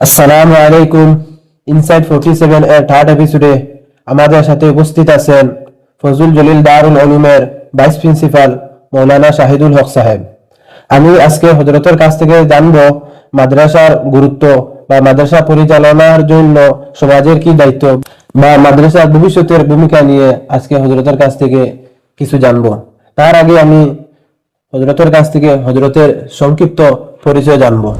আসসালামু আলাইকুম। ইনসাইড 47 এর থার্ড এপিসোডে আমাদের সাথে উপস্থিত আছেন ফজলুল জলিল দারুল উলুমের ভাইস প্রিন্সিপাল মৌলানা শাহিদুল হক সাহেব। আমি আজকে হযরতের কাছ থেকে জানবো মাদ্রাসার গুরুত্ব বা মাদ্রাসা পরিচালনার জন্য সমাজের কি দায়িত্ব বা মাদ্রাসার ভবিষ্যতের ভূমিকা নিয়ে আজকে হযরতের কাছ থেকে কিছু জানবো। তার আগে আমি হযরতের কাছ থেকে হযরতের সংক্ষিপ্ত পরিচয় জানবো।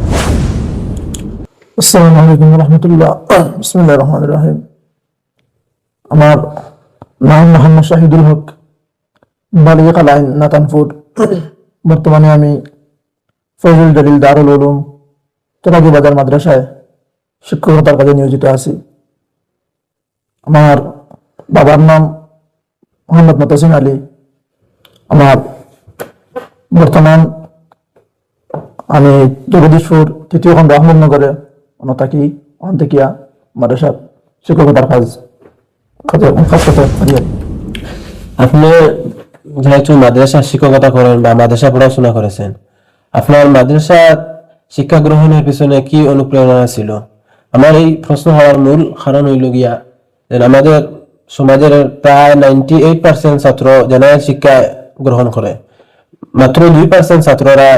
আসসালামু আলাইকুম রহমতুল্লাহ। বিসমিল্লাহির রহমানির রহিম। আমার নাম মোহাম্মদ শাহিদুল হক, বালিগ আলাইন নাতানপুর। বর্তমানে আমি ফজলুল জলিল দারুল উলুম তোরাগি বাজার মাদ্রাসায় শিক্ষকতার কাজে নিয়োজিত আছি। আমার বাবার নাম মোহাম্মদ মতাসিম আলী। আমার বর্তমান আমি জগদীশপুর তৃতীয় খণ্ড আহমদনগরে থাকি। ওখান থেকে মাদ্রাসার শিক্ষকতার কাজ করতে পারি। আপনি যেহেতু মাদ্রাসা শিক্ষকতা করেন বা মাদ্রাসা পড়াশোনা করেছেন, আপনার মাদ্রাসা শিক্ষা গ্রহণের পিছনে কি অনুপ্রেরণা ছিল? আমার এই প্রশ্ন হওয়ার মূল কারণ হইল গিয়া যে আমাদের সমাজের প্রায় 98% ছাত্র জেনারেল শিক্ষা গ্রহণ করে, মাত্র 2% ছাত্ররা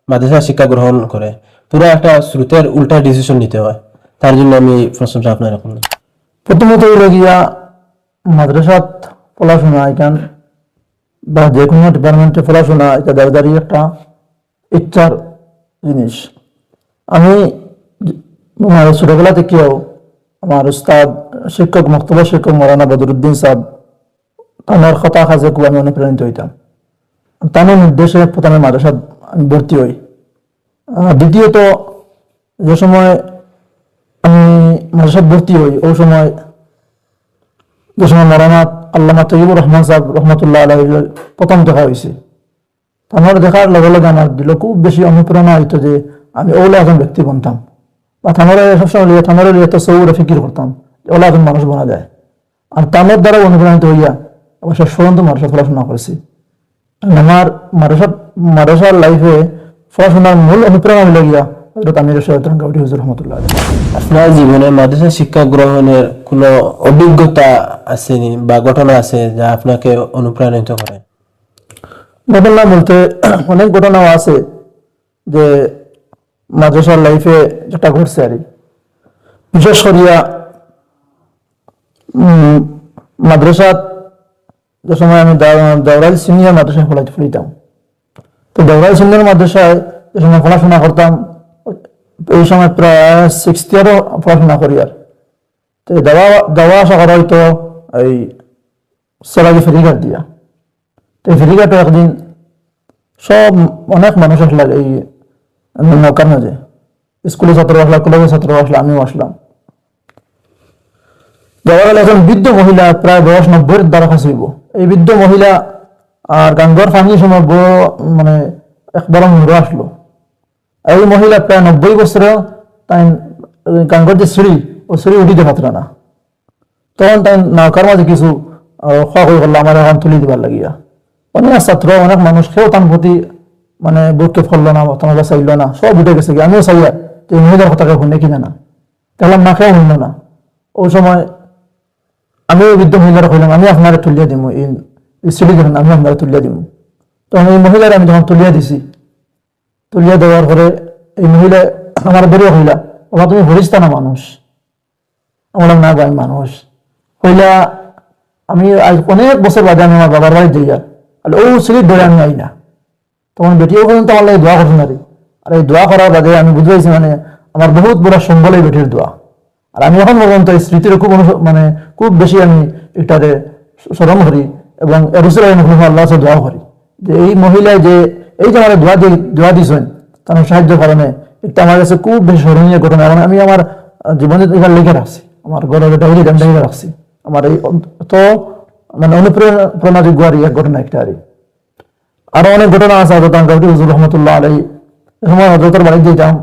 মাদ্রাসা শিক্ষা গ্রহণ করে। পুরো একটা স্রোতের উল্টা ডিসিশন নিতে হয়। তার জন্য আমি প্রশ্নটা আপনার করলাম। প্রথমত হইল গিয়া মাদ্রাসাত পড়াশোনা এখান বা যে কোনো ডিপার্টমেন্টে পড়াশোনা এটা দাঁড়িয়ে একটা ইচ্ছার জিনিস। আমি আমার ছোটবেলা থেকেও আমার উস্তাদ শিক্ষক মক্তব্য শিক্ষক মৌলানা বদরুদ্দিন সাহেব তার কথা কাজে খুব আমি অনুপ্রাণিত হইতাম। তার নির্দেশে প্রথমে মাদ্রাসাত আমি ভর্তি হই। দ্বিতীয়ত যে সময় আমি মাদ্রাসাত ভর্তি হই ওই সময় যে সময় মৌলানা আল্লামা তৈয়বুর রহমান সাহেব রহমতুল্লাহ আলাইহি প্রথম দেখা হয়েছে। আমার দেখার লগে লগে আমার দিল খুব বেশি অনুপ্রেরণা হইতো যে আমি ওলা একজন ব্যক্তি বনতাম বা থানারে সবসময় থানারে এত সৌরে ফিকির করতাম ওলা একজন মানুষ বনা যায়। আর তানোর দ্বারা অনুপ্রাণিত হইয়া অবশ্য পর্যন্ত মাদ্রাসা পড়াশোনা করেছি। আমার মাদ্রাসার লাইফে পড়াশোনার মূল অনুপ্রেরণা হইল গিয়া হযরত আমির শরীয়ত গাউটি হুজুর রহমতুল্লাহ আলাইহি। আপনার জীবনে মাদ্রাসা শিক্ষা গ্রহণের কোনো অভিজ্ঞতা আসেনি বা ঘটনা আছে যা আপনাকে অনুপ্রাণিত করে? ঘটনা বলতে অনেক ঘটনাও আছে যে মাদ্রাসার লাইফে যেটা ঘটছে আর বিশেষ করিয়া মাদ্রাসাত যে সময় আমি দেওরাল সিনিয়র মাদ্রাসায় পড়িতাম। তো দেওরাল সিনিয়র মাদ্রাসায় যে সময় পড়াশোনা করতাম এই সময় প্রায় 60 ইয়ারও পড়াশোনা করি। আর তো দেওয়া আসা করা হয়তো এই সেরাজি ফেরিঘাট দিয়া। তো এই ফেরিঘাটে একদিন সব অনেক মানুষ আসলো এই নৌকার মাঝে, স্কুলের ছাত্র আসলাম, কলেজের ছাত্র আসলাম, আমিও আসলাম। দেখা গেল এখন বৃদ্ধ মহিলা প্রায় বয়স 90-এর দ্বারা খাসিব। এই বৃদ্ধ মহিলা আর গাঙ্গর ফানির সময় মানে একবার মুহূর্ত আসলো। এই মহিলা প্রায় 90 বছরে তাই গাঙ্গর যে সিঁড়ি ও সিঁড়ি উঠিতে পারত না। তখন তাই নৌকার মাঝে কিছু খোয়া হয়ে গেল আমার এখন তুলি দিবার লাগিয়া। অনেক ছাত্র অনেক মানুষ কেউ তার প্রতি মানে বুককে ফললো না, তোমার চাইল না, সব উঠে গেছে। আমিও চাইয়া যে মহিলার কথাকে শুনে কিনা না দেখলাম না, কেউ শুনলো না। ওই সময় আমিও বৃদ্ধ মহিলারা কইলাম আমি আপনারা তুলিয়া দিব, এই সিঁড়ি দেখেন আমি আপনারা তুলিয়া দিব। তখন এই মহিলার আমি যখন তুলিয়া দিছি, তুলিয়া দেওয়ার পরে এই মহিলা আমার বেরিয়ে হইলা, বাবা তুমি হরিস্তা না মানুষ? আমরা না গাই মানুষ হইলা। আমি আজ অনেক বছর বাদে আমি আমার বাবার বাড়ি যাই, আর ও সিঁড়ির ধরে আমি আই না। তখন বেটিও পর্যন্ত আমার লাগে দোয়া করছেন। আর এই দোয়া করার বাদে আমি বুঝতে পারছি মানে আমার বহুত বড় সম্বল এই বেটির দোয়া। আর আমি এখন পর্যন্ত এই স্মৃতির খুব মানে খুব বেশি আমি এটারে স্মরণ করি এবং এরসুল আল্লাহ দোয়া করি যে এই মহিলায় যে এই যে আমার দোয়া দিয়েছেন তার সাহায্য কারণে এটা আমার কাছে খুব বেশি স্মরণীয় ঘটনা। এবং আমি আমার জীবনে এটা লিখে রাখছি, আমার ঘরের ডায়েরি লিখে রাখছি। আমার এই তো মানে অনুপ্রেরণাযোগ্য আর এক ঘটনা একটা। আরো অনেক ঘটনা আছে। হযরত গাউটি হুজুর রহমতুল্লাহ আলাইহি সময় হযরতের বাড়িতে যেতাম।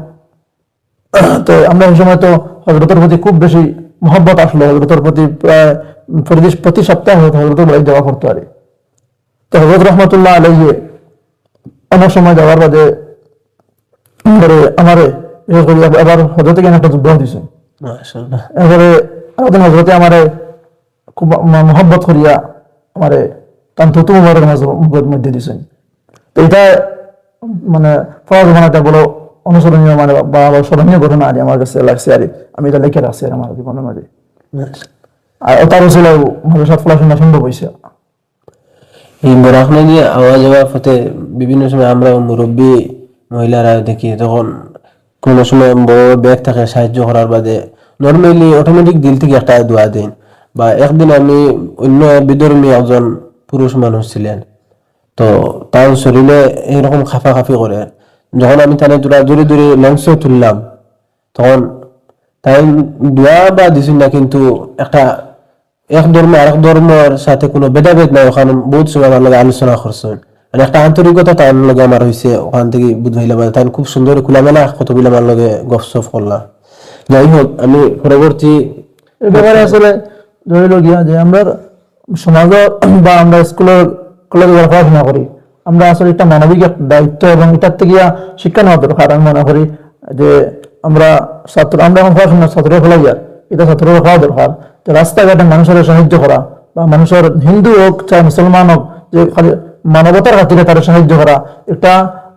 তো আমরা এই সময় তো হযরতের প্রতি খুব বেশি মহব্বত আসলো। হযরতের প্রতি প্রায় প্রতি সপ্তাহে হযরতের বাড়ি যাওয়া করতে পারি। তো হযরত রহমতুল্লাহ আলাইহি অনেক সময় যাওয়ার বাদে আমারে এবার হজরতে গিয়ে একটা যুদ্ধ দিছে। মাশাআল্লাহ। এবারে আরেকদিন হজরতে আমারে খুব মহব্বত করিয়া আমারে তান থুতু মুবারক মধ্যে দিছেন। তো এটা মানে ফরজ বানাতে বড় অনুসরণীয় মানে বা স্মরণীয় ঘটনা আর আমার কাছে লাগছে আর আমি এটা লিখে রাখছি আমার জীবনের মাঝে। আর তার ছিল মাদ্রাসাত পড়াশোনা সম্ভব হয়েছে। এই বরাখনা দিয়ে আওয়া যাওয়ার পথে বিভিন্ন সময় আমরা মুরব্বী মহিলারা দেখি, তখন কোনো সময় বড় ব্যাগ থাকে সাহায্য করার বাদে নর্মালি অটোমেটিক দিল থেকে একটা দোয়া দেন। বা একদিন আমি অন্য বিধর্মী একজন পুরুষ মানুষ ছিলেন, তো তার শরীরে এরকম খাফাখাফি করে, যখন আমি তাহলে দূরে দূরে লঞ্চ তুললাম, তখন তাই দোয়া বা দিছিল না, কিন্তু একটা এক ধর্ম আরেক ধর্মের সাথে কোনো ভেদাভেদ নাই। ওখানে বহুত সময় আমার লগে আলোচনা করছেন, মানে একটা আন্তরিকতা তার লগে আমার হয়েছে। ওখান থেকে বুঝাইলাম তাই খুব সুন্দর খোলামেলা কতগুলো আমার লগে গপসপ করলাম। যাই হোক, আমি পরবর্তী এই ব্যাপারে আসলে ধরিল গিয়া যে আমরা সমাজ বা আমরা স্কুলের কলেজে পড়াশোনা করি, আমরা আসলে একটা মানবিক দায়িত্ব এবং এটার থেকে শিক্ষা নেওয়া দরকার। আমি মনে করি যে আমরা আমরা এখন পড়াশোনা ছাত্র ফেলাইয়া এটা ছাত্ররা খাওয়া দরকার যে রাস্তাঘাটে মানুষের সাহায্য করা বা মানুষের হিন্দু হোক চাই মুসলমান হোক, যে খালি মানবতার খাতিরে তারা সাহায্য করা, এটা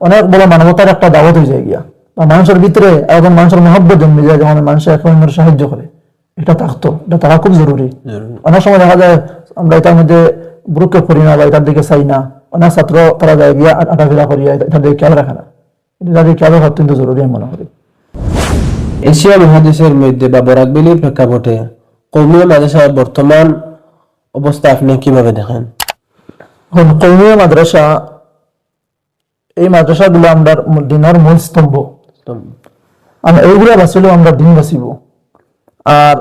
অনেক বড় মানবতার একটা দাওয়াত হয়ে যায় গিয়া। বা মানুষের ভিতরে এবং মানুষের মহব্বত জন্মে যায় যখন মানুষের এক অন্যের সাহায্য করে, এটা থাকতো, এটা থাকা খুব জরুরি। অনেক সময় দেখা যায় আমরা এটার মধ্যে বুরুক্ষেপ করি না বা এটার দিকে চাই না, অনেক ছাত্র তারা যায় গিয়া আটাফেরা করিয়া এটার দিকে খেয়াল রাখে না। এটা দিকে খেয়াল রাখা অত্যন্ত জরুরি আমি মনে করি। এশিয়া মহাদেশের মধ্যে বা বরাকবেলির প্রেক্ষাপটে কওমি মাদ্রাসার বর্তমান অবস্থা আপনি কিভাবে দেখেন? এখন কওমি মাদ্রাসা, এই মাদ্রাসাগুলো আমরা দিনের মূল স্তম্ভ, আমরা এইগুলো বাঁচিলেও আমরা দিন বাঁচিব। আর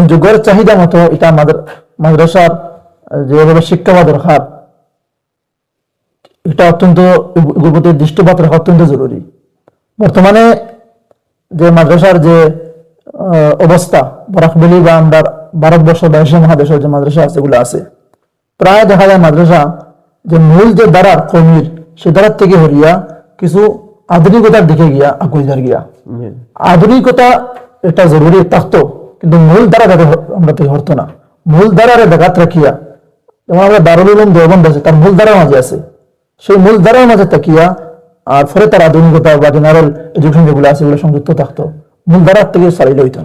যুগের চাহিদা মতো এটা আমাদের মাদ্রাসার যেভাবে শিক্ষা হওয়া দরকার, এটা অত্যন্ত প্রতি দৃষ্টিপাত রাখা অত্যন্ত জরুরি। বর্তমানে যে মাদ্রাসার যে অবস্থা, বরাকবেলি বা আমরা ভারতবর্ষ বা এশিয়া মহাদেশের যে মাদ্রাসা আছে এগুলো আছে, প্রায় দেখা যায় মাদ্রাসা যে মূল যে দ্বারার কমির সে দ্বারার থেকে হরিয়া কিছু আধুনিকতার দিকে গিয়া আগুইদার গিয়া। আধুনিকতা এটা জরুরি থাকতো, কিন্তু মূল দ্বারা আমরা তো হতো না। মূল দ্বারারে ব্যাঘাত রাখিয়া, যেমন আমরা দারুল উলুম দেওবন্দ আছে তার মূল দ্বারার মাঝে আছে, সেই মূল দ্বারার মাঝে তাকিয়া আর ফলে তার আধুনিকতা বা জেনারেল এডুকেশন যেগুলো আছে এগুলো সংযুক্ত থাকতো, মূল দ্বারার থেকে সারিল হইত।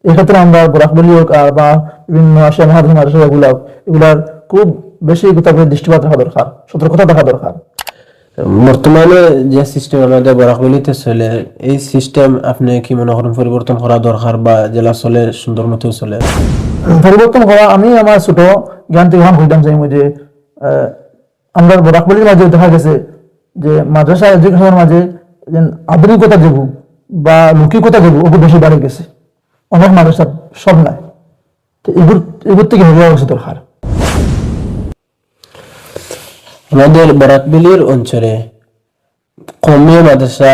এক্ষেত্রে আমরা বরাকবেলি হোক বা বিভিন্ন এশিয়া মহাদেশ মাদ্রাসা এগুলার খুব বেশি দৃষ্টিপাত রাখা দরকার, সতর্কতা দেখা দরকার। বর্তমানে যে সিস্টেম আমাদের বরাকবেলিতে চলে, এই সিস্টেম আপনি কি মনে করেন পরিবর্তন করা দরকার বা জেলা চলে সুন্দর মতো চলে? পরিবর্তন করা, আমি আমার ছোট জ্ঞান থেকে হইতাম চাই যে আমরা বরাকবেলির মাঝে দেখা গেছে যে মাদ্রাসা এডুকেশনের মাঝে আধুনিকতা যেগু বা লৌকিকতা যেগু ওগুলো বেশি বাড়ে গেছে, অনেক মাদ্রাসা সব নাই। তো এগুর থেকে হয়ে যাওয়া দরকার। আমাদের বরাকবেলির অঞ্চলে কওমি মাদ্রাসা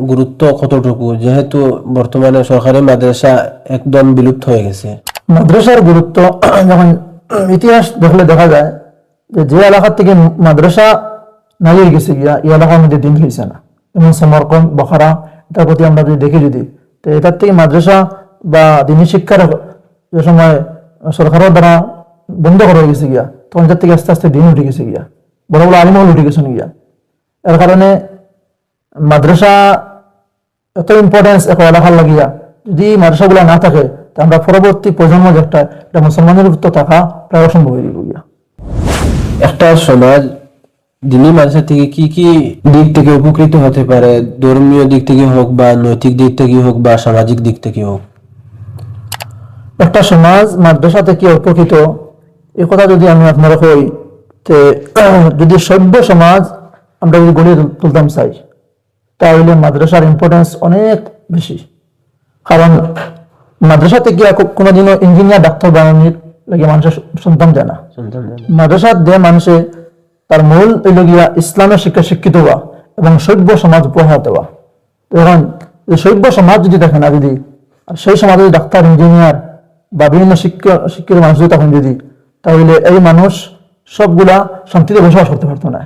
গুরুত্ব কতটুকু, যেহেতু বর্তমানে সরকারি মাদ্রাসা একদম বিলুপ্ত হয়ে গেছে? মাদ্রাসার গুরুত্ব যখন ইতিহাস দেখলে দেখা যায় যে এলাকার থেকে মাদ্রাসা নাই হয়ে গেছে গিয়া এই এলাকার মধ্যে দিন হয়েছে না, যেমন সমরকন্দ, বখারা, এটার প্রতি আমরা যদি দেখি যদি, তো এটার থেকে মাদ্রাসা বা দিনী শিক্ষার যে সময় সরকারের দ্বারা বন্ধ করা হয়ে গেছে গিয়া, তখন এটার থেকে আস্তে আস্তে দিন উঠে গেছে গিয়া, বড় বড় আলিমহল উঠে গেছেন গিয়া। এর কারণে মাদ্রাসা এত ইম্পর্টেন্স এক এলাকার লাগিয়া, যদি মাদ্রাসাগুলো না থাকে তা আমরা পরবর্তী প্রজন্ম যেটা এটা মুসলমানের উত্তর থাকা প্রায় অসম্ভব হয়ে যাবে গিয়া। একটা সমাজ দিনী মাদ্রাসা থেকে কি কি দিক থেকে উপকৃত হতে পারে? ধর্মীয় দিক থেকে হোক বা নৈতিক দিক থেকে হোক বা সামাজিক দিক থেকে হোক। একটা সমাজ মাদ্রাসা থেকে উপকৃত, এ কথা যদি আমি আপনারা কই, যদি সভ্য সমাজ আমরা যদি গড়ে তুলতাম চাই, তাহলে মাদ্রাসার ইম্পর্টেন্স অনেক বেশি। কারণ মাদ্রাসা থেকে কোনোদিনও ইঞ্জিনিয়ার ডাক্তার বানানোর লাগে মানুষের সন্তান যায় না। মাদ্রাসার যে মানুষে তার মূল হইল গিয়া ইসলামের শিক্ষা শিক্ষিত হওয়া এবং সভ্য সমাজ উপহার দেওয়া। এখন সভ্য সমাজ যদি দেখে না, যদি সেই সমাজে যদি ডাক্তার, ইঞ্জিনিয়ার বা বিভিন্ন শিক্ষিত মানুষ যদি তখন যদি, তাহলে এই মানুষ সবগুলা শান্তিতে বসবাস করতে পারতো না।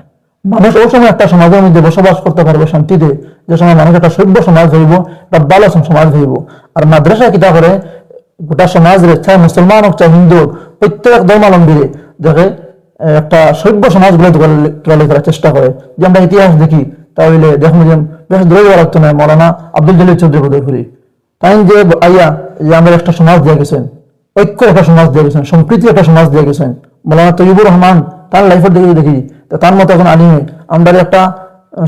মানুষ ওই সময় একটা সমাজের মধ্যে বসবাস করতে পারবে শান্তিতে, যে সময় মানুষ একটা সভ্য সমাজ হইব, একটা ভালো সমাজ হইব। আর মাদ্রাসা কিতা করে গোটা সমাজ রে, চাই মুসলমান হোক চাই হিন্দু হোক, প্রত্যেক ধর্মাবলম্বী দেখে একটা সভ্য সমাজ গড়ে তোলার করার চেষ্টা করে। যে আমরা ইতিহাস দেখি তাহলে দেখুন যে বেশ দূরে যাওয়া লাগতো না, মৌলানা আব্দুল জলিল চৌধুরী বদরপুরি তাই যে আইয়া যে আমরা একটা সমাজ দিয়ে গেছেন, ঐক্য একটা সমাজ দিয়ে গেছেন, সম্প্রীতি একটা সমাজ দিয়ে গেছেন। মৌলানা তৈবুর রহমান তার লাইফের দিকে দেখি তার মতো এখন আলিমে আমরা একটা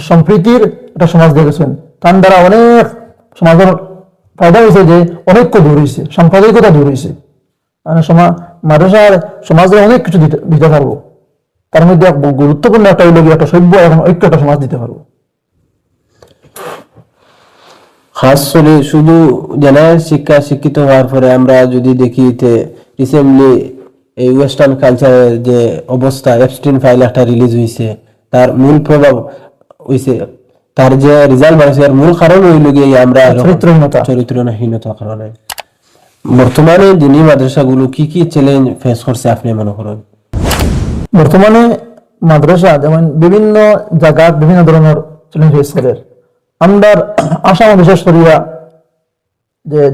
সম্প্রীতির একটা সমাজ দিয়ে গেছেন। তার দ্বারা অনেক সমাজের ফায়দা হয়েছে, যে অনৈক্য দূর হয়েছে, সাম্প্রদায়িকতা দূর হয়েছে। মানে মাদ্রাসার সমাজে অনেক কিছু দিতে পারবো, তার মধ্যে গুরুত্বপূর্ণ একটা হইল একটা সভ্য এবং ঐক্য একটা সমাজ দিতে পারবো। খাস করে শুধু জেনারেল শিক্ষিত হওয়ার পরে আমরা যদি দেখি রিসেন্টলি এই ওয়েস্টার্ন কালচারের যে অবস্থা, এপস্টিন ফাইল একটা রিলিজ হয়েছে, তার মূল প্রভাব হয়েছে, তার যে রেজাল্ট বাড়ছে এর মূল কারণ হইল গিয়ে আমরা চরিত্রহীনতার কারণে। বর্তমানে দিনী মাদ্রাসাগুলো কি কি চ্যালেঞ্জ ফেস করছে আপনি মনে করেন? বর্তমানে মাদ্রাসা যেমন বিভিন্ন জায়গায় বিভিন্ন ধরনের চ্যালেঞ্জ ফেস করে। আমরা আসাম বিশেষ করিয়া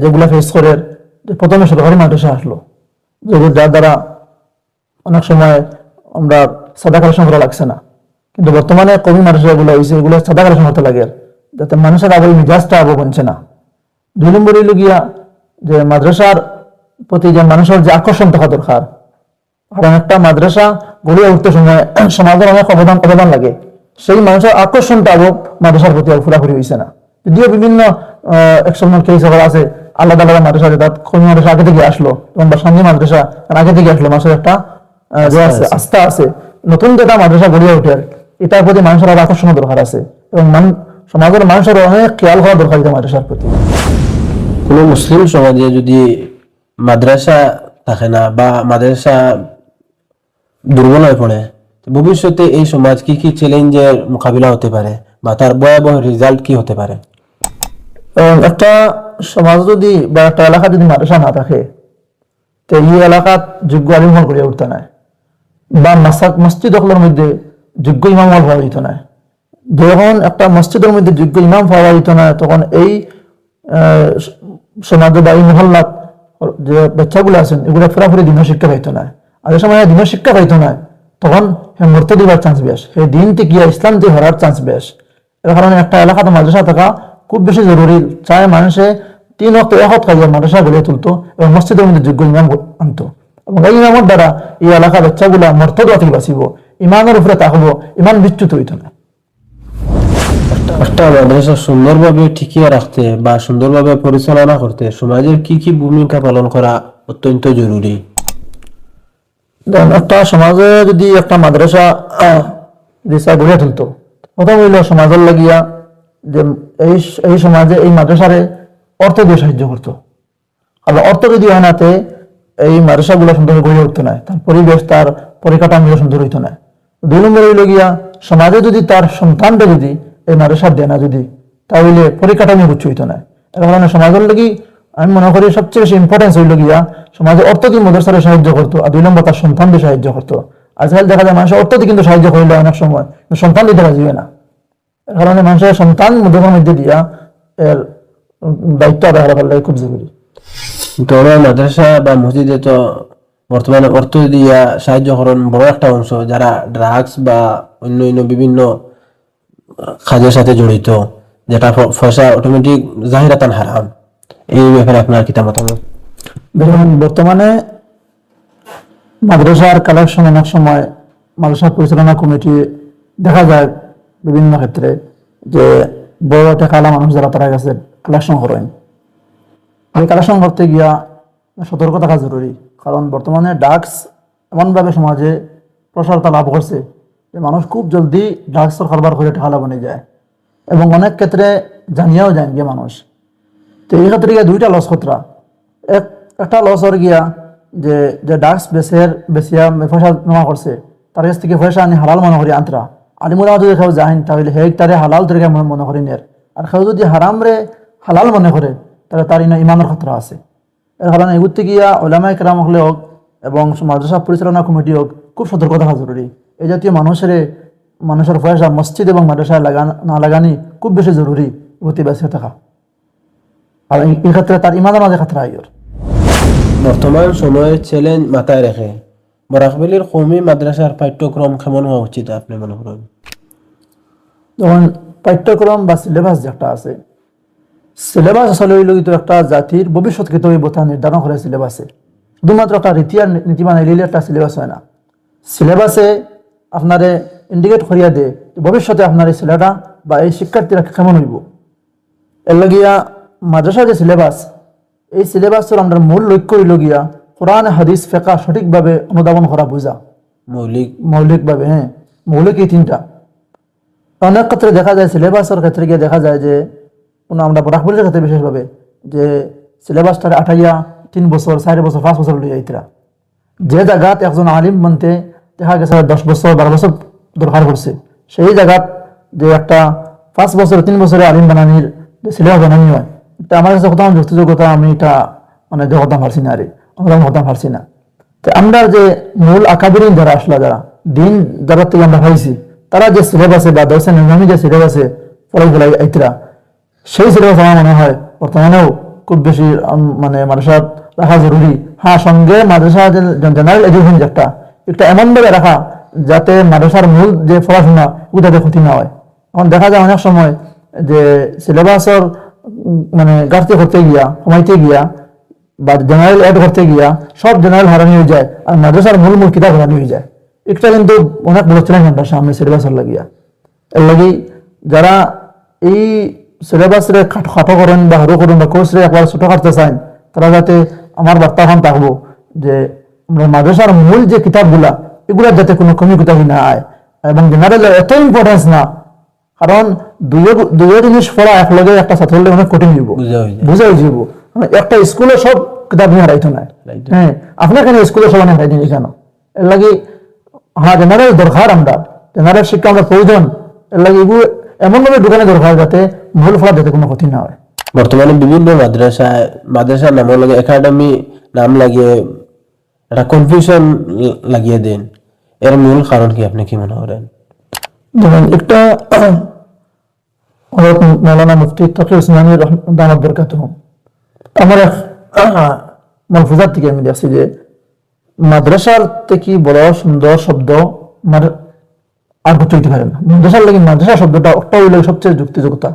যেগুলা ফেস করে, যে প্রথমে সরকারি মাদ্রাসা আসলো, যার দ্বারা অনেক সময় আমরা সাদা কালেকশন করা লাগছে না। কিন্তু বর্তমানে কমি মাদ্রাসাগুলো হয়েছে, এগুলো সাদা কালেকশন করতে লাগে, যাতে মানুষের আগে মিজাজটা আগে বনছে না। 2 নম্বর হইল গিয়া যে মাদ্রাসার প্রতি যে মানুষের যে আকর্ষণ থাকা দরকার। কারণ একটা মাদ্রাসা গড়িয়ে উঠতে সময় সমাজের অনেক অবদান লাগে, সেই মানুষের আকর্ষণটা আগে মাদ্রাসার প্রতি পুরাপুরি হয়েছে না। যদিও বিভিন্ন এক্সটার্নাল কেস আছে, আলাদা আলাদা মাদ্রাসা, কমি মাদ্রাসা আগে থেকে আসলো এবং সামনে মাদ্রাসা আগে থেকে আসলো, মানুষের একটা আস্থা আছে। নতুন যেটা মাদ্রাসা গড়িয়ে ওঠে এটার প্রতি মানুষের আরো আকর্ষণ দরকার আছে, এবং সমাজের মানুষের অনেক খেয়াল করা দরকার মাদ্রাসার প্রতি। কোনো মুসলিম সমাজে যদি মাদ্রাসা থাকে না বা মাদ্রাসা দুর্বল হয়ে পড়ে, ভবিষ্যতে এই সমাজ কি কি চ্যালেঞ্জের মোকাবিলা হতে পারে বা তার ভয়াবহ রেজাল্ট কি হতে পারে? একটা সমাজ যদি বা একটা এলাকা যদি মাদ্রাসা না থাকে, তো এই এলাকাত যোগ্য আলিম হল গড়িয়ে উঠতে নাই, বা মসজিদ হলের মধ্যে যোগ্য ইমাম হল পাওয়া যেত না। যখন একটা মসজিদের মধ্যে যোগ্য ইমাম পাওয়া যেত না, তখন এই সমাজে বা এই মহল্লাত যে বাচ্চাগুলো আছেন এগুলো পুরাপুরি দিনের শিক্ষা পাইতো না। আর এই সময় দিনের শিক্ষা পাইতো না, তখন মূর্তি দিবার চান্স বেশ, সেই দিন থেকে ইসলাম দিয়ে হরার চান্স বেশ। এর কারণে একটা এলাকাতে মাদ্রাসা থাকা খুব বেশি জরুরি। চায় মানুষে 3 ওয়াক্ত এক কাজে মাদ্রাসা গড়ে তুলতো এবং মসজিদের মধ্যে যোগ্য ইমাম আনতো, এবং এই ইমামের দ্বারা এই এলাকার বাচ্চাগুলা মর্তদা থেকে বাঁচিব, ইমানের উপরে থাকবো, ইমান বিচ্যুত হইতো না। একটা মাদ্রাসা সুন্দরভাবে টিকিয়ে রাখতে বা সুন্দরভাবে পরিচালনা করতে সমাজের কি কি ভূমিকা পালন করা অত্যন্ত জরুরি? একটা সমাজে যদি একটা মাদ্রাসা গড়ে তুলতো, প্রথম হইল সমাজের লাগিয়া যে এই সমাজে এই মাদ্রাসারে অর্থ দিয়ে সাহায্য করতো। আর অর্থ যদি হয় নাতে এই মাদ্রাসাগুলো সুন্দর গড়ে উঠতো না, তার পরিবেশ তার পরিকাঠামো সুন্দর হইতো না। 2 নম্বর হইল গিয়া সমাজে যদি তার সন্তানটা যদি এই মাদ্রাসা দেয় না যদি, তাহলে পরিকাঠামো উচ্চ হইতো না। এর কারণে সমাজের লাগি আমি মনে করি সবচেয়ে বেশি ইম্পর্টেন্স হইল গিয়া সমাজে অর্থ দিয়ে মাদ্রাসারে সাহায্য করতো, আর 2 নম্বর তার সন্তানদের সাহায্য করতো। আজকাল দেখা যায় মানুষের অর্থ দিয়ে কিন্তু সাহায্য করলে অনেক সময় সন্তান দিতে রাজি হয় না। এর কারণে মানুষের সন্তান মাদ্রাসার মধ্যে দিয়া এর দায়িত্ব আদায় করা খুব জরুরি। তো মাদ্রাসা বা মসজিদে তো বর্তমানে অর্থ দিয়া সাহায্য করেন বড় একটা অংশ যারা ড্রাগস বা অন্য বিভিন্ন কাজের সাথে জড়িত, যেটা পয়সা অটোমেটিক জাহিরাতান হারাম। এই ব্যাপারে আপনার কি মতামত? বর্তমানে মাদ্রাসার কালেকশন অনেক সময় মাদ্রাসা পরিচালনা কমিটি দেখা যায় বিভিন্ন ক্ষেত্রে যে বড় টাকালা মানুষ যারা তারা কাছে কালেকশন করেন, এই কালেকশন করতে গিয়া সতর্ক থাকা জরুরি। কারণ বর্তমানে ড্রাগস এমনভাবে সমাজে প্রসারতা লাভ করছে যে মানুষ খুব জলদি ড্রাগসের কারবার করে টাকা লাভ নিয়ে যায়, এবং অনেক ক্ষেত্রে জানিয়াও যায় গিয়ে মানুষ। তো এই ক্ষেত্রে গিয়ে 2টা লস খতরা। একটা লস হর গিয়া যে ড্রাগস বেচিয়া পয়সা জমা করছে, তার কাছ থেকে পয়সা আনি হালাল মনে করি আন্তরা আলিমুলা যদি কেউ যাইন তাহলে হে তারে হালাল তরিকা মনে করি নের, আর কেউ যদি হারাম রে হালাল মনে করে তাহলে তার ইমানের খতরা আছে। এর কারণে এগুতে গিয়া ওলামায়ে কেরাম হলে হোক এবং মাদ্রাসা পরিচালনা কমিটি হোক খুব সতর্ক থাকা জরুরি। এই জাতীয় মানুষের মানুষের পয়সা মসজিদ এবং মাদ্রাসায় না লাগানি খুব বেশি জরুরি প্রতি বেঁচে থাকা। আর এই ক্ষেত্রে তার ইমানের মাঝে খাতরা আইয়র। বর্তমান সময়ে চ্যালেঞ্জ মাথায় রেখে বরাকবেলির কওমি মাদ্রাসার পাঠ্যক্রম কেমন হওয়া উচিত আপনি মনে করেন? যেমন পাঠ্যক্রম বা সিলেবাস যেটা আছে, সিলেবাস আসলে হইল কিন্তু একটা জাতির ভবিষ্যৎকে তৈরি বোথা নির্ধারণ করে সিলেবাসে। শুধুমাত্র একটা রীতি আর নীতি বানাইলে একটা সিলেবাস হয় না। সিলেবাসে আপনারে ইন্ডিকেট করিয়া দে ভবিষ্যতে আপনার এই ছেলেটা বা এই শিক্ষার্থীরা কেমন হইব। এর লগিয়া মাদ্রাসার যে সিলেবাস, এই সিলেবাসের আমরা মূল লক্ষ্য হইল গিয়া কোরআন হাদিস ফিকহ সঠিকভাবে অনুধাবন করা বোঝা। মৌলিকভাবে, হ্যাঁ, মৌলিক এই তিনটা। অনেক ক্ষেত্রে দেখা যায় সিলেবাসের ক্ষেত্রে গিয়ে দেখা যায় যে আমরা বরাকবেলির ক্ষেত্রে বিশেষভাবে যে সিলেবাসটা আঠাইয়া 3 বছর 4 বছর 5 বছর লইয়া আইতরা, যে জায়গাত একজন আলিম বানতে দেখা গেছে 10 বছর 12 বছর দরকার পড়ছে, সেই জায়গাত যে একটা 5 বছর 3 বছরে আলিম বানানির যে সিলেবাস বানানি হয়, এটা আমার কাছে কোথাও যুক্তিযোগ্যতা আমি এটা মানে দেখতাম পারছি না, অনুদান করতাম পারছি না। তো আমরা যে মূল আকাবিরিন যারা আসলা, যারা দিন যারা থেকে আমরা পাইছি, তারা যে সিলেবাসে বা দর্শন নিজামী যে সিলেবাসে ফলাই আইতরা, সেই সিলেবাস আমার মনে হয় বর্তমানেও খুব বেশি মানে মাদ্রাসা রাখা জরুরি। হ্যাঁ, সঙ্গে মাদ্রাসা জেনারেল এডুকেশন যেটা একটা এমনভাবে রাখা যাতে মাদ্রাসার মূল যে পড়াশোনা ওটাতে ক্ষতি না হয়। এখন দেখা যায় অনেক সময় যে সিলেবাসের মানে ঘাটতি করতে গিয়া, কমাইতে গিয়া বা জেনারেল এড করতে গিয়া সব জেনারেল হারানি হয়ে যায় আর মাদ্রাসার মূল কিতাব হারানি হয়ে যায়। এটা কিন্তু অনেক বড় চ্যালেঞ্জ আমরা সামনে সিলেবাসের লাগিয়া। এর লাগি যারা এই সিলেবাসরে খাটো করেন বা হরো করেন বা কোর্সরে একবার ছোট করতে চান, তারা যাতে আমার বার্তা এখন থাকবো যে মাদ্রাসার মূল যে কিতাবগুলা এগুলার যাতে কোনো কমি কোথাও না আয়, এবং জেনারেল এত ইম্পর্টেন্স না, কারণ দুইয়ের জিনিস পড়া একলগে একটা ছাত্রের অনেক কঠিন হইব, বুঝা হয়ে যাব। একটা স্কুলে সব কিতাব নিয়ে হারাইতো না, হ্যাঁ, আপনার কেন স্কুলে সব অনেক হারাইনি কেন? এর লাগি হ্যাঁ জেনারেল দরকার, আমরা জেনারেল শিক্ষা আমরা প্রয়োজন। এর লাগি এগুলো এমনভাবে দোকানে দরকার যাতে মূল ফলা যাতে কোনো ক্ষতি না হয়। বর্তমানে বিভিন্ন মাদ্রাসার নাম লাগে একাডেমি নাম লাগিয়ে একটা কনফিউশন লাগিয়ে দেন, এর মূল কারণ কি আপনি কি মনে করেন? যেমন একটা মৌলানা মুফতি তকিউল ইসলামী দামাত বরকাতুহু আমার এক মালফুজাত থেকে আমি দেখছি যে মাদ্রাসার থেকে বড় সুন্দর শব্দ আর কিছু হইতে পারে না। মাদ্রাসার লাগে মাদ্রাসা শব্দটা একটা হইলে সবচেয়ে যুক্তিযুক্তা।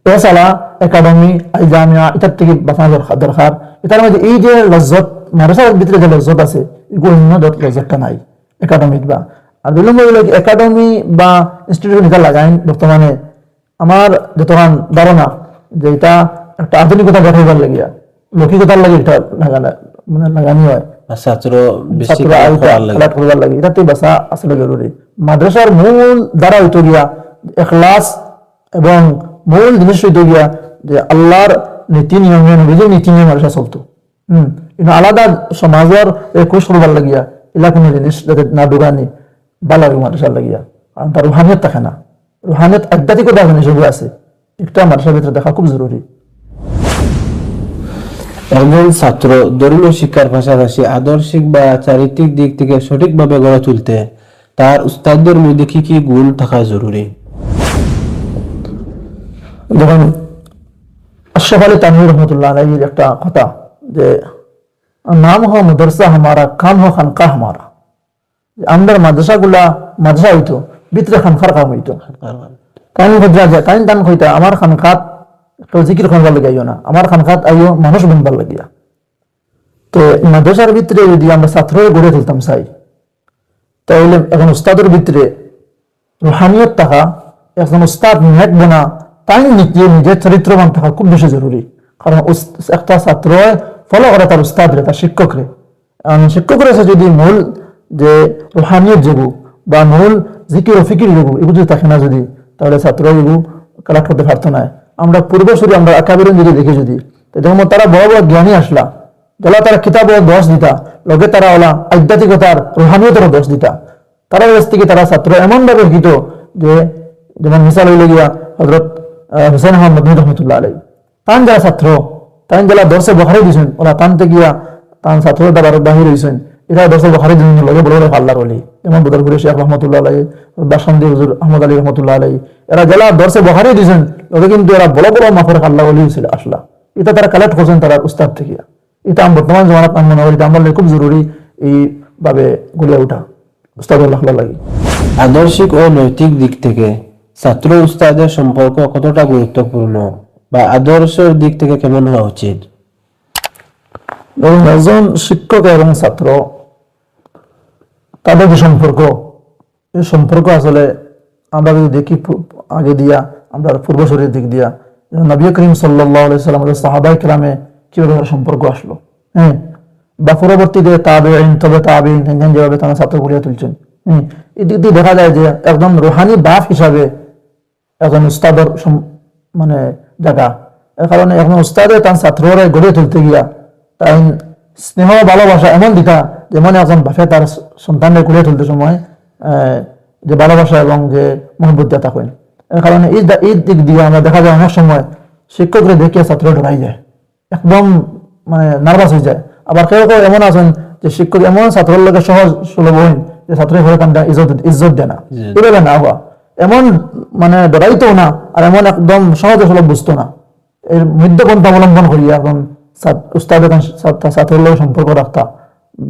এছাড়া একাডেমি আল জামিয়া এটার থেকে বাঁচানো দরকার। এটার মধ্যে এই যে লজ্জত মাদ্রাসার ভিতরে যে লজ্জত আছে, এগুলো অন্য লজ্জতটা নাই একাডেমিক বা। আর বিলম্ব হইল একাডেমি বা ইনস্টিটিউশন এটা লাগাই বর্তমানে আমার যতক্ষণ ধারণা যে এটা একটা আধুনিকতা দেখাইবার লাগিয়া, লৌকিকতার লাগে এটা মানে লাগানি হয়, এটাতে বাসা আসলে জরুরি। মাদ্রাসার মূল দ্বারা হইতে গিয়া এখলাস এবং মূল জিনিস হইতে গিয়া যে আল্লাহর নীতি নিয়মে নবীজির নীতি নিয়ম মাদ্রাসা চলতো। কিন্তু আলাদা সমাজের খোঁজ করবার লাগিয়া এলা কোনো জিনিস যাতে না ঢুকানি ভালো লাগে মাদ্রাসার লাগিয়া, কারণ তার রুহানিয়ত থাকে না, রুহানিয়ত আধ্যাত্মিকতা যেগুলো আছে একটা মাদ্রাসার ভিতরে দেখা খুব জরুরি। একজন ছাত্র ধর্মীয় শিক্ষার পাশাপাশি আদর্শিক বা চারিত্রিক দিক থেকে সঠিকভাবে গড়ে তুলতে তার উস্তাদদের মধ্যে কি কি গুণ থাকা জরুরি? যখন আশরাফ আলী তানভীর রহমতুল্লাহ আলাইহির একটা কথা যে নাম হো মাদ্রাসা হামারা কাম হো খানকা হামারা, আমরা মাদ্রাসাগুলা মাদ্রাসা হইতো ভিতরে খানকার কাম হইতো। কাইন টান কইতা আমার খানকাত কেউ জিকির করবার লাগিয়া না, আমার খানকাত আইও মানুষ বানবার লাগিয়া। তো মাদ্রাসার ভিতরে যদি আমরা ছাত্র গড়ে তুলতাম চাই, তাহলে এখন উস্তাদের ভিতরে রুহানিয়ত থাকা, একজন উস্তাদ নেক বনা, তাই নিজের চরিত্রবান থাকা খুব বেশি জরুরি। কারণ একটা ছাত্র ফলো করে তার উস্তাদরে, তার শিক্ষকরে। শিক্ষকরে যদি মূল যে রুহানিয়ত যোগু বা মূল জিকির ও ফিকির যোগু এগুলো যদি থাকে না যদি, তাহলে ছাত্র এগুলো কালেক্ট করতে পারতো না। আমরা পূর্বসূরি আমরা আকাবিরিন যদি দেখি যদি দেখুন তারা বড় বড় জ্ঞানী আসলা, যারা তারা কিতাব দোষ দিতা, লগে তারা ওলা আধ্যাত্মিকতার রুহানিয়তের দোষ দিতা। তারা কাছ থেকে তারা ছাত্র এমন ভাবে শিক্ষিত যে যেমন মিসাল হইলে গিয়া হযরত হুসাইন আহমদ মদনী রহমতুল্লাহ আলাইহি, তান যারা ছাত্র তান যারা দর্শে বখারি দিয়েছেন ওরা টানতে গিয়া তান ছাত্র দ্বারা বাহির হয়েছেন, এরা দর্শে বখারি দিন লগে বড় বড় আল্লাহর ওলি। যেমন বদরপুরে শেখ রহমতুল্লাহ আলাই, বাসন্দি হুজুর আহমদ আলী রহমতুল্লাহ আলাই, এরা জেলা দর্শে বহারি দিয়েছেন, ওদের কিন্তু এরা বড় বড় মাফের আল্লাহ বলি হয়েছিল আসলা। এটা তারা কালেক্ট করছেন তারা উস্তাদ থেকে। এটা বর্তমান জমানাত আমি মনে করি আমাদের খুব জরুরি এইভাবে গড়ে ওঠা উস্তাদ আল্লাহ লাগে। আদর্শিক ও নৈতিক দিক থেকে ছাত্র উস্তাদের সম্পর্ক কতটা গুরুত্বপূর্ণ বা আদর্শের দিক থেকে কেমন হওয়া উচিত? এবং একজন শিক্ষক এবং ছাত্র তাদের যে সম্পর্ক, এই সম্পর্ক আসলে আমরা যদি দেখি আগে দিয়া, আমরা পূর্বশরীর দিক দিয়া, নবী করিম সাল্লাল্লাহু আলাইহি সাল্লাম সাহাবায়ে কেরামে কিভাবে তার সম্পর্ক আসলো, হ্যাঁ, বা পরবর্তীতে তাবেঈন, তবে তাবেঈন যেভাবে তারা ছাত্র গড়িয়া তুলছেন, এই দিক দিয়ে দেখা যায় যে একদম রুহানি বাপ হিসাবে একজন উস্তাদের মানে জায়গা। এর কারণে একজন উস্তাদে তার ছাত্ররা গড়ে তুলতে গিয়া তাই স্নেহ ভালোবাসা এমন দিতা যেমন একজন বাপে তার সন্তানদের গড়ে তুলতে সময় যে ভালোবাসা এবং যে মহব্বত দিয়া থাকেন। এর কারণে এই দিক দিয়ে আমরা দেখা যায় অনেক সময় শিক্ষকরা দেখিয়ে ছাত্র ডরাই যায়, একদম মানে নার্ভাস হয়ে যায়। আবার কেউ কেউ এমন আছেন যে শিক্ষক এমন ছাত্রের লোকে সহজ সুলভ হইন যে ছাত্রের ঘরে কান্দা ইজ্জত দেয় না, এভাবে না হওয়া, এমন মানে ডরাইতো না আর এমন একদম সহজে সুলভ বুঝতো না। এর মধ্যপন্থা অবলম্বন করি এখন উস্তাদের ছাত্রের লোক সম্পর্ক রাখতা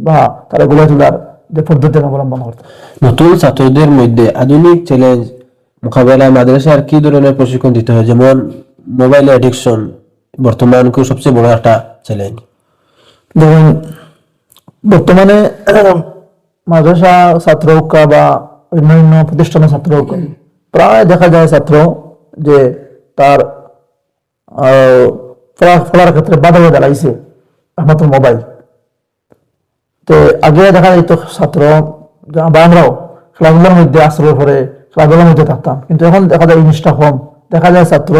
বা তারা গড়ে তোলার যে পদ্ধতি অবলম্বন করতো। নতুন ছাত্রদের মধ্যে আধুনিক চ্যালেঞ্জ মোকাবেলায় মাদ্রাসার কি ধরনের প্রশিক্ষণ দিতে হয়? যেমন মোবাইল অ্যাডিকশন বর্তমান সবচেয়ে বড় একটা চ্যালেঞ্জ। দেখুন, বর্তমানে মাদ্রাসা ছাত্র হোক বা অন্যান্য প্রতিষ্ঠানের ছাত্র হোক, প্রায় দেখা যায় ছাত্র যে তার পড়ার ক্ষেত্রে বাধা দাঁড়াইছে একমাত্র মোবাইল। তো আগে দেখা যেত ছাত্র বা আমরাও খেলাধুলার মধ্যে আশ্রয় করে খেলাধুলার মধ্যে থাকতাম, কিন্তু এখন দেখা যায় এই জিনিসটা কম। দেখা যায় ছাত্র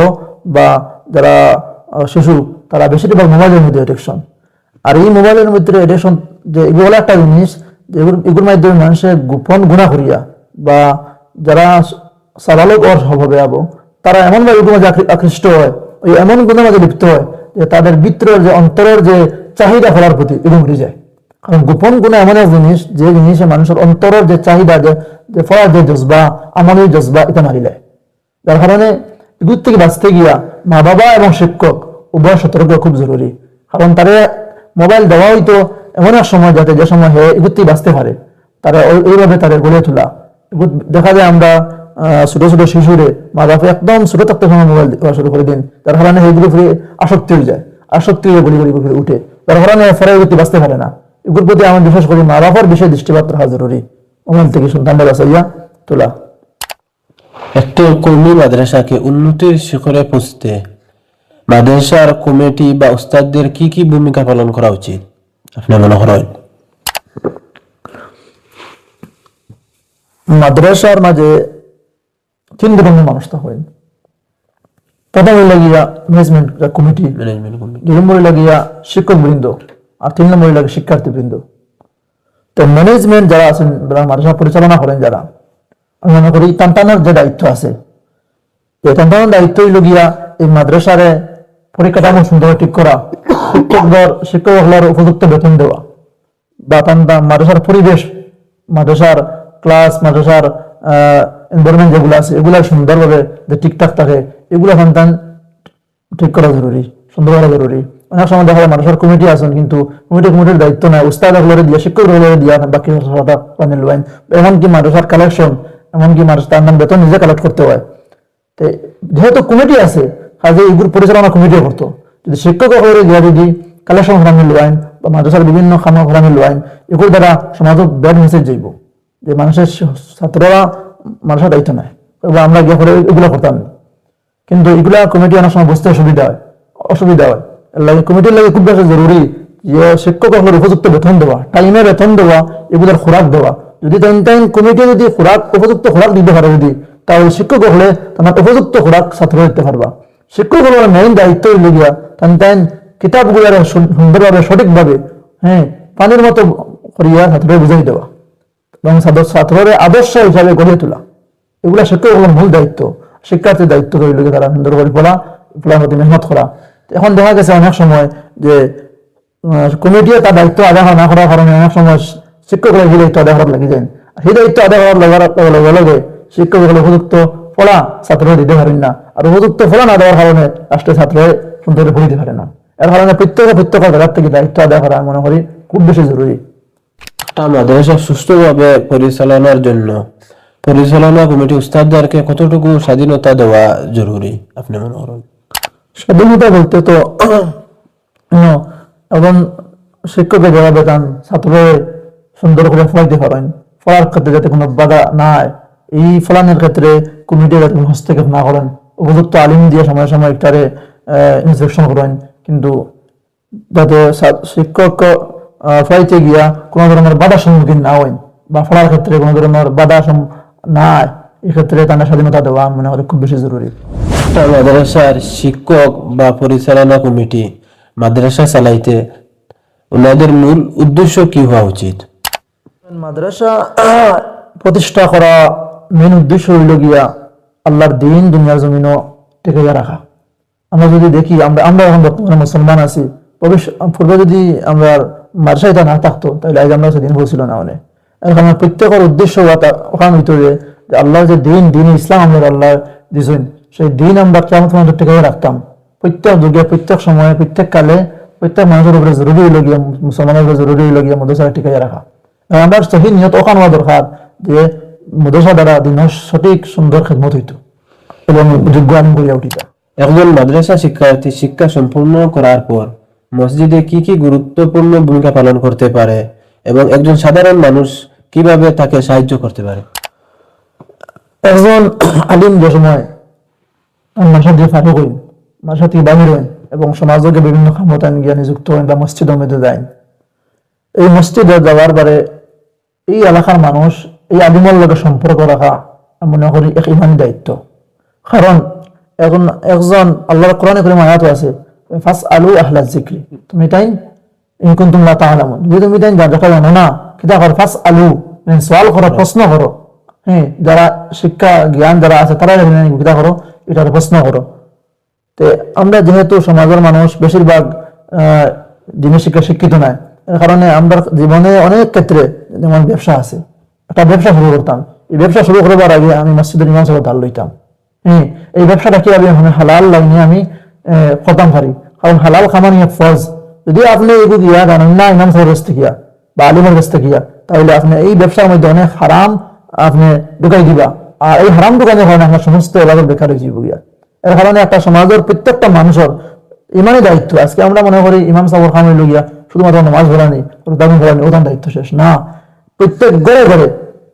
বা যারা শিশু তারা বেশিরভাগ মোবাইলের মধ্যে অ্যাডিকশন। আর এই মোবাইলের মধ্যে এডিকশন যে এগুলো একটা জিনিস যে এগুলোর মাধ্যমে মানুষের গোপন গুণা করিয়া বা যারা স্বাভাবিক ওর স্বভাবে আবো তারা এমনভাবে এগুলো মাঝে আকৃষ্ট হয়, ওই এমন গুণের মাঝে লিপ্ত হয় যে তাদের ভিতরের যে অন্তরের যে চাহিদা করার প্রতি এগুলো মরে যায়। কারণ গোপন গুণা এমন এক জিনিস যে জিনিসে মানুষের অন্তরের যে চাহিদা যে ফরার যে জজবা, আমাদের জজবা এটা মারি যায়। যার কারণে এগুলো থেকে বাঁচতে গিয়া মা বাবা এবং শিক্ষক উভয় সতর্ক খুব জরুরি। কারণ তারা মোবাইল দেওয়া হইতো এমন এক সময় যাতে যে সময় হে এগুলো বাঁচতে পারে, তারা এইভাবে তারা গড়ে তোলা। দেখা যায় আমরা ছোট ছোট শিশুরে মা বাবা একদম ছোট থাকতে সময় মোবাইল দেওয়া শুরু করে দিন, যার কারণে এইগুলো ফিরে আসক্তি হয়ে যায়, আসক্তি হয়ে গড়ি গড়ি ফিরে উঠে, যার কারণে ফেরা এগুলো বাঁচতে পারে না। এগুলোর প্রতি আমি বিশ্বাস করি মা বাবার বিষয়ে দৃষ্টিপাত রাখা জরুরি, মোবাইল থেকে সন্তানদের বাঁচাইয়া তোলা। একটা কর্মী মাদ্রাসাকে উন্নতির শিখরে পৌঁছতে মাদ্রাসার কমিটি বা উস্তাদদের কি কি ভূমিকা পালন করা উচিত আপনার মনে করেন? মাদ্রাসার মাঝে তিন ধরনের মানুষ থাকেন। প্রথম লাগিয়া ম্যানেজমেন্ট কমিটি, দুই নম্বরে লাগিয়া শিক্ষক বৃন্দ, আর তিন নম্বরে লাগে শিক্ষার্থী বৃন্দ। তো ম্যানেজমেন্ট যারা আছেন, মাদ্রাসা পরিচালনা করেন যারা, আমি মনে করি টানটানোর যে দায়িত্ব আছে, এই টানটানোর দায়িত্বই লগিয়া এই মাদ্রাসারে পরিকাঠামো সুন্দর ঠিক করা, শিক্ষকদের উপযুক্ত বেতন দেওয়া বা মাদ্রাসার পরিবেশ, মাদ্রাসার ক্লাস, মাদ্রাসার এনভায়রনমেন্ট যেগুলো আছে এগুলা সুন্দরভাবে যে ঠিকঠাক থাকে এগুলো সন্তান ঠিক করা জরুরি, সুন্দর করা জরুরি। অনেক সময় দেখা যায় মাদ্রাসার কমিটি আছেন কিন্তু কমিটির দায়িত্ব নাই, উস্তাদ হলে দিয়া, শিক্ষক হলে দিয়া বাকি এমনকি মাদ্রাসার কালেকশন, এমনকি মাদ্রাসার নাম বেতন নিজে কালেক্ট করতে হয়। যেহেতু কমিটি আছে কাজে এগুলো পরিচালনা কমিটিও করতো। যদি শিক্ষক হলে দিয়া যদি কালেকশন করা মিল আইন বা মাদ্রাসার বিভিন্ন খানা করা মিল আইন, এগুলোর দ্বারা সমাজক ব্যাড মেসেজ যাইব যে মানুষের ছাত্ররা মানুষের দায়িত্ব নেয় বা আমরা গিয়ে করে এগুলো করতাম। কিন্তু এগুলা কমিটি অনেক সময় বুঝতে অসুবিধা হয়। কমিটির লাগে খুব বেশি জরুরি যে শিক্ষক উপযুক্ত বেতন দেওয়া, টাইমে বেতন দেওয়া, এগুলোর খোরাক দেওয়া। যদি টাইম কমিটি যদি উপযুক্ত খোরাক দিতে পারে যদি, তাহলে শিক্ষক হলে তোমার উপযুক্ত খোরাক ছাত্র দিতে পারবা। শিক্ষক হলের মেইন দায়িত্ব গিয়া টাইম কিতাবগুলো সুন্দরভাবে সঠিকভাবে পানির মতো করিয়া ছাত্রদের বুঝাই দেওয়া এবং ছাত্রের আদর্শ হিসাবে গড়ে তোলা, এগুলা শিক্ষকের মূল দায়িত্ব। শিক্ষার্থীর দায়িত্ব রইল তারা সুন্দর করে পড়ার মধ্যে মেহনত করা। এখন দেখা গেছে অনেক সময় যে কমিটিও তার দায়িত্ব আদায় না করার কারণে অনেক সময় শিক্ষকরা এই দায়িত্ব আদায় করার লাগে যায়। সেই দায়িত্ব আদায় হওয়ার লগে লগে শিক্ষকগুলো উপযুক্ত ফলা ছাত্র দিতে পারেন না, আর উপযুক্ত ফলা না দেওয়ার কারণে রাষ্ট্রের ছাত্র সুন্দর পড়িতে পারে না। এর কারণে প্রত্যেকের জায়গার থেকে দায়িত্ব আদায় করা মনে করি খুব বেশি জরুরি। একটা মাদ্রাসা সুষ্ঠুভাবে পরিচালনার জন্য পরিচালনা কমিটি উস্তাদদেরকে কতটুকু স্বাধীনতা দেওয়া জরুরি আপনি মনে করেন? স্বাধীনতা বলতে তো এখন শিক্ষকের যারা বেতন ছাত্ররা সুন্দর করে ফলাইতে পারেন, ফলার ক্ষেত্রে যাতে কোনো বাধা না হয়, এই ফলানোর ক্ষেত্রে কমিটি যাতে কোনো হস্তক্ষেপ না করেন, উপযুক্ত আলিম দিয়ে সময় সময় একটারে ইনস্ট্রাকশন করেন, কিন্তু যাতে শিক্ষক ফলাইতে গিয়া কোনো ধরনের বাধার সম্মুখীন না হন বা ফলার ক্ষেত্রে কোনো ধরনের বাধা না হয়, এই ক্ষেত্রে তাদের স্বাধীনতা দেওয়া মনে হয় খুব বেশি জরুরি। একটা মাদ্রাসার শিক্ষক বা পরিচালনা কমিটি মাদ্রাসা চালাইতে ওনাদের মূল উদ্দেশ্য কি হওয়া উচিত? মাদ্রাসা প্রতিষ্ঠা করা মেন উদ্দেশ্য হইল গিয়া আল্লাহর দিন দুনিয়ার জমিনও টেকে রাখা। আমরা যদি দেখি আমরা এখন বর্তমানে মুসলমান আছি, পূর্বে যদি আমরা মাদ্রাসা এটা না থাকতো তাহলে আজ আমরা সেদিন বলছিল না। মানে এখন প্রত্যেকের উদ্দেশ্য ওখান হইতো যে আল্লাহর যে দিন ইসলাম আমরা আল্লাহ দিয়েছেন, সেই দিন আমরা কেমন তোমাদের টেকে রাখতাম। প্রত্যেক যুগে, প্রত্যেক সময়ে, প্রত্যেক কালে প্রত্যেক মানুষের উপরে জরুরি হইল গিয়া, মুসলমানের উপরে জরুরি হইল গিয়া মাদ্রাসা টিকে রাখা। আমরা সহি নিয়ত ওখান হওয়া দরকার যে মাদ্রাসা দ্বারা দিনের সঠিক সুন্দর খেদমত হইত এবং যোগ্য আলিম করিয়া উঠিত। একজন মাদ্রাসা শিক্ষার্থী শিক্ষা সম্পূর্ণ করার পর মসজিদে কি কি গুরুত্বপূর্ণ ভূমিকা পালন করতে পারে এবং একজন সাধারণ মানুষ কিভাবে তাকে সাহায্য করতে পারে? একজন আলিম যে সময় মাদ্রাসা দিয়ে ফারুক হইন, মাদ্রাসা থেকে বাহির হইন এবং সমাজকে বিভিন্ন ক্ষমতা গিয়া নিযুক্ত হইন বা মসজিদের মধ্যে যাইন, এই মসজিদে যাওয়ার পরে এই এলাকার মানুষ এই আলিমের লগে সম্পর্ক রাখা মনে করি এক ইমানি দায়িত্ব। কারণ এখন একজন আল্লাহর কোরআনে কারীমে আয়াত আছে, ফাসআলু আহলা যিকরি, তুমি তাই ইন কুনতুম লা তাআলামুন, যদি তুমি তাই জানো না কিতা কর, ফাসআলু মানে সওয়াল করো, প্রশ্ন করো। হ্যাঁ, যারা শিক্ষা জ্ঞান যারা আছে তারা কিতা করো, এটার প্রশ্ন করো। তে আমরা যেহেতু সমাজের মানুষ বেশিরভাগ দিনের শিক্ষা শিক্ষিত নয়, এর কারণে আমরা জীবনে অনেক ক্ষেত্রে যেমন ব্যবসা আছে, একটা ব্যবসা শুরু করতাম, এই ব্যবসা শুরু করবার আগে আমি মসজিদের ইমাম সাহেবের ধার লইতাম। হ্যাঁ, এই ব্যবসাটা কি আমি হালাল লাইনে আমি করতাম পারি, কারণ হালাল খামানি এক ফরজ। যদি আপনি এগুলো গিয়া জানেন না ইমাম সাহেবের কাছ থেকে বা আলিমের কাছ থেকে, তাহলে আপনি এই ব্যবসার মধ্যে অনেক হারাম আপনি ঢুকাই দিবা, আর এই হারাম ঢুকানোর কারণে আপনার সমস্ত এলাকার বেকার হয়ে যাবো গিয়া। এর কারণে একটা সমাজের প্রত্যেকটা মানুষের ইমানই দায়িত্ব। আজকে আমরা মনে করি ইমাম সাহেব খাম হইল গিয়া শুধুমাত্র নামাজ পড়ানি, দাবি করানি, ওখান দায়িত্ব শেষ না। প্রত্যেক ঘরে ঘরে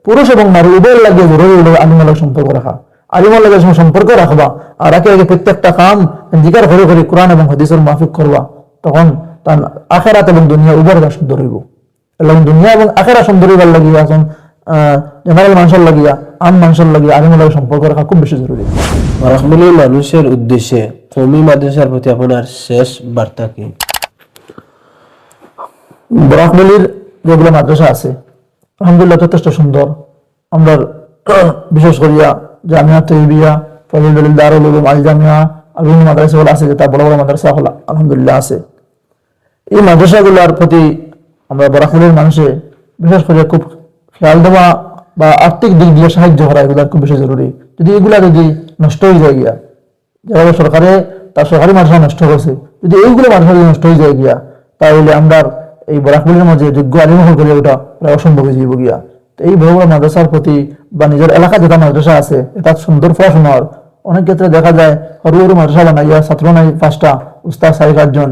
পুরুষ এবং নারী উভয়ের লাগিয়ে জরুরি হইল আলিমের লগে সম্পর্ক রাখা। আলিমের লগে সম্পর্ক রাখবা আর একে আগে প্রত্যেকটা কাম জিকার করে করে কোরআন এবং হাদিসের মাফিক করবা, তখন তার আখেরাত এবং দুনিয়া উভয়টা সুন্দর হইব। এবং দুনিয়া এবং আখেরা সুন্দর হইবার লাগিয়া এখন জেনারেল মানুষের লাগিয়া আম মানুষের লাগিয়া আলিমের লগে সম্পর্ক রাখা খুব বেশি জরুরি। বরাকমলী মানুষের উদ্দেশ্যে কওমি মাদ্রাসার প্রতি আপনার শেষ বার্তা কি? বরাকমলীর যেগুলো মাদ্রাসা আছে আলহামদুলিল্লাহ যথেষ্ট সুন্দর। আমরা বিশেষ করিয়া জামিয়া তৈবিয়া, ফজলুল জলিল দারুল উলুম আল জামিয়া আর বিভিন্ন মাদ্রাসাগুলো আছে, যেটা বড় বড় মাদ্রাসা হলো আলহামদুলিল্লাহ আছে। এই মাদ্রাসাগুলোর প্রতি আমরা বরাকমলীর মানুষে বিশেষ করে খুব খেয়াল দেওয়া বা আর্থিক দিক দিয়ে সাহায্য করা এগুলো খুব বেশি জরুরি। যদি এগুলা যদি নষ্ট হয়ে যায় গিয়া, যেভাবে সরকারে তার সরকারি মাদ্রাসা নষ্ট করছে, যদি এইগুলো মাদ্রাসা যদি নষ্ট হয়ে যায় গিয়া, তাহলে আমরা এই বরাকমলীর মাঝে যোগ্য আলিম করে ওটা প্রায় অসম্ভব হয়ে যাইব গিয়া। এই বড় বড় মাদ্রাসার প্রতি বা নিজের এলাকা যেটা মাদ্রাসা আছে এটা সুন্দর পড়াশোনার অনেক ক্ষেত্রে দেখা যায় সরু সরু মাদ্রাসা বানাইয়া ছাত্র নাই 5টা, উস্তাদ 4-5 জন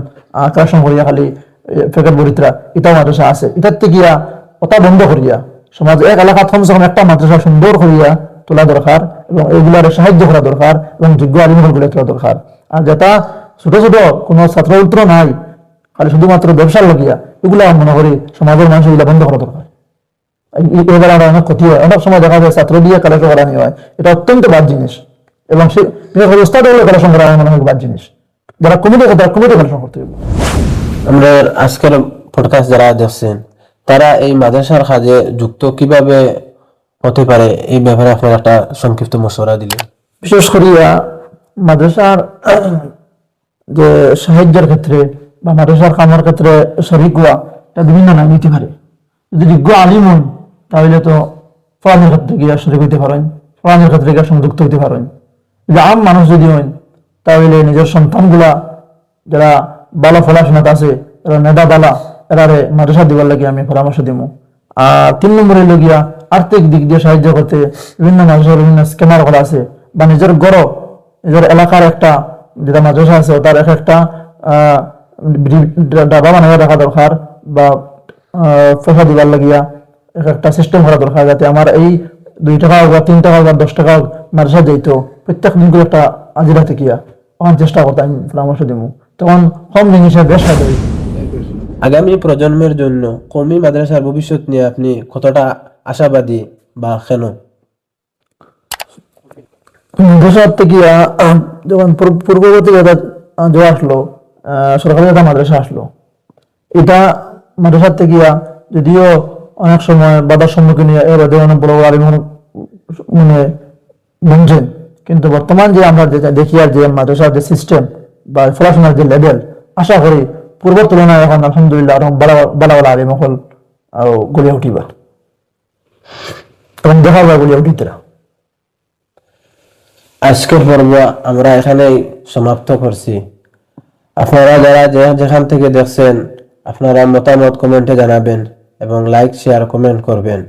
ক্লাসরুম করিয়া খালি ফেকেট বরিত্রা, এটাও মাদ্রাসা আছে। এটার থেকে গিয়া ওটা বন্ধ করিয়া সমাজ এক এলাকা কমসে কম একটা মাদ্রাসা সুন্দর করিয়া তোলা দরকার এবং এগুলার সাহায্য করা দরকার এবং যোগ্য আলিম গুলো তোলা দরকার। আর যেটা ছোট ছোট কোনো ছাত্র উত্তর নাই, খালি শুধুমাত্র ব্যবসার লাগিয়া, এগুলা মনে করি সমাজের মানুষ এগুলা বন্ধ করা দরকার। এবার আমরা অনেক ক্ষতি হয়, অনেক সময় দেখা যায় ছাত্র দিয়ে কালেকশন করা নিয়ে হয়, এটা অত্যন্ত বাদ জিনিস। এবং সে উস্তাদ হলে কালেকশন করা মনে হয় বাদ জিনিস, যারা কমিটি কালেকশন করতে হবে। আমরা আজকের পডকাস্ট যারা দেখছেন তারা এই মাদ্রাসার কাজে যুক্ত কিভাবে হতে পারে এই ব্যাপারে আপনার একটা সংক্ষিপ্ত মশওয়ারা দিলেন। বিশেষ করিয়া মাদ্রাসার যে সাহায্যের ক্ষেত্রে বা মাদ্রাসার কামের ক্ষেত্রে শরীক হওয়া এটা বিভিন্ন নাম নিতে পারে। যদি যোগ্য আলিম হন তাহলে তো ফলানোর ক্ষেত্রে গিয়া শরীর হইতে পারেন, ফলানোর ক্ষেত্রে গিয়া সংযুক্ত হইতে পারেন। যে আম মানুষ যদি হইন তাহলে নিজের সন্তানগুলা যারা ভালো পড়াশোনাত আছে, এরা মেধা বালা, এরারে মাদ্রাসা দিবার লাগে আমি পরামর্শ দিব। আর 3 নম্বরে লগিয়া আর্থিক দিক দিয়ে সাহায্য করতে বিভিন্ন মাদ্রাসার বিভিন্ন স্ক্যানার করা আছে, বা নিজের গড় নিজের এলাকার একটা যেটা মাদ্রাসা আছে তার একটা ডাবা বানাইয়া রাখা দরকার, বা পয়সা দিবার লাগিয়া একটা সিস্টেম করা দরকার, যাতে আমার এই 2 টাকা হোক বা 3 টাকা হোক বা 10 টাকা হোক মাদ্রাসা যাইতো প্রত্যেক দিন করে একটা আজিরা থেকিয়া ওখানে চেষ্টা করতে আমি পরামর্শ দিব। তখন কম জিনিসের বেশ সাহায্য হইবে। আগামী প্রজন্মের জন্য কওমি মাদ্রাসার ভবিষ্যৎ নিয়ে আপনি কতটা আশাবাদী বা কেন? মাদ্রাসার থেকে যখন পূর্ববর্তী যে আসলো, সরকারি একটা মাদ্রাসা আসলো, এটা মাদ্রাসার থেকে যদিও অনেক সময় বাধার সম্মুখীন এর অনেক বড় বড় আলিম মানে বুঝছেন, কিন্তু বর্তমান যে আমরা দেখি আর যে মাদ্রাসার যে সিস্টেম বা পড়াশোনার যে লেভেল, আশা করি পূর্বের তুলনায় এখন আলহামদুলিল্লাহ আরো বালা আলিম হল আরো গড়ে উঠিবা, তখন দেখা যায় গড়ে উঠিতরা। আজকের পর্ব আমরা এখানেই সমাপ্ত করছি। আপনারা যারা যেখান থেকে দেখছেন আপনারা মতামত কমেন্টে জানাবেন এবং লাইক শেয়ার কমেন্ট করবেন।